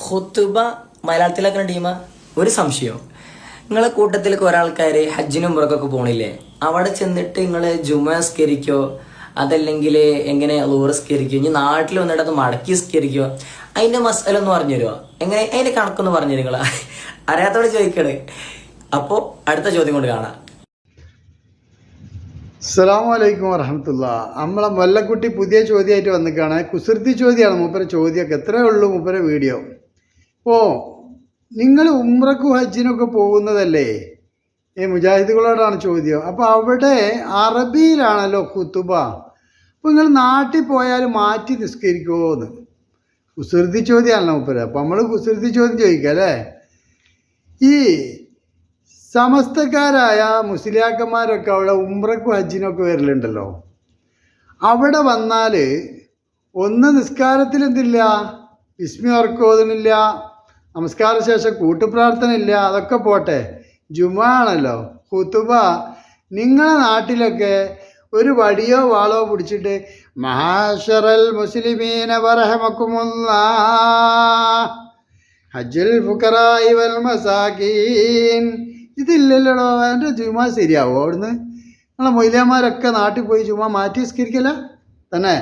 ഖുതുബ മലയാളത്തിലാക്കുന്ന ടീമാ? ഒരു സംശയം, നിങ്ങളെ കൂട്ടത്തിലൊക്കെ ഒരാൾക്കാർ ഹജ്ജിനും ഉംറക്കൊക്കെ പോണില്ലേ? അവിടെ ചെന്നിട്ട് നിങ്ങൾ ജുമ സ്കരിക്കോ അതല്ലെങ്കിൽ എങ്ങനെ ലോറ് സ്കരിക്കോ, ഇനി നാട്ടിൽ വന്നിട്ട് അത് മടക്കി സ്കരിക്കോ? അതിന്റെ മസാല ഒന്ന് പറഞ്ഞു തരുമോ? എങ്ങനെ അതിന്റെ കണക്കൊന്ന് പറഞ്ഞു തരുങ്ങളാ? അറിയാത്തോടെ ചോദിക്കണേ. അപ്പോൾ അടുത്ത ചോദ്യം കൊണ്ട് കാണാം. അസ്സലാമു അലൈക്കും വറഹമത്തുള്ള. നമ്മളെ മൊല്ലക്കുട്ടി പുതിയ ചോദ്യമായിട്ട് വന്നിക്കാണ്. കുസൃതി ചോദ്യമാണ് മൂപ്പരെ ചോദ്യമൊക്കെ. എത്രയേ ഉള്ളൂ മൂപ്പരെ വീഡിയോ. ഇപ്പോൾ നിങ്ങൾ ഉംറക്കും ഹജ്ജിനൊക്കെ പോകുന്നതല്ലേ, ഈ മുജാഹിദുകളോടാണ് ചോദ്യം. അപ്പോൾ അവിടെ അറബിയിലാണല്ലോ ഖുതുബ. അപ്പോൾ നിങ്ങൾ നാട്ടിൽ പോയാൽ മാറ്റി നിസ്കരിക്കുമോ എന്ന് കുസൃതി ചോദ്യമാണല്ലോ മൂപ്പര്. അപ്പോൾ നമ്മൾ കുസൃതി ചോദ്യം ചോദിക്കാം അല്ലേ. ഈ സമസ്തക്കാരായ മുസ്ലിയാക്കന്മാരൊക്കെ അവിടെ ഉംറക്കും ഹജ്ജിനൊക്കെ വരലുണ്ടല്ലോ. അവിടെ വന്നാൽ ഒന്ന് നിസ്കാരത്തിൽ എന്തില്ല, വിസ്മി ഓർക്കോതുന്നില്ല, നമസ്കാര ശേഷം കൂട്ടുപ്രാർത്ഥന ഇല്ല, അതൊക്കെ പോട്ടെ, ജുമാ ആണല്ലോ ഖുതുബ. നിങ്ങളെ നാട്ടിലൊക്കെ ഒരു വടിയോ വാളോ പിടിച്ചിട്ട് മഹാശറൽ മുസ്ലിമീന വറഹമക്കുമുല്ലാഹ് ഹജ്ജുൽ ഫുഖറാഇ വൽ മസാകീൻ ഇതില്ലല്ലോ. എൻ്റെ ജുമാ ശരിയാവും? അവിടുന്ന് നിങ്ങളെ മൊയ്ലിയാന്മാരൊക്കെ നാട്ടിൽ പോയി ജുമാ മാറ്റി നിസ്കരിക്കല തന്നെ.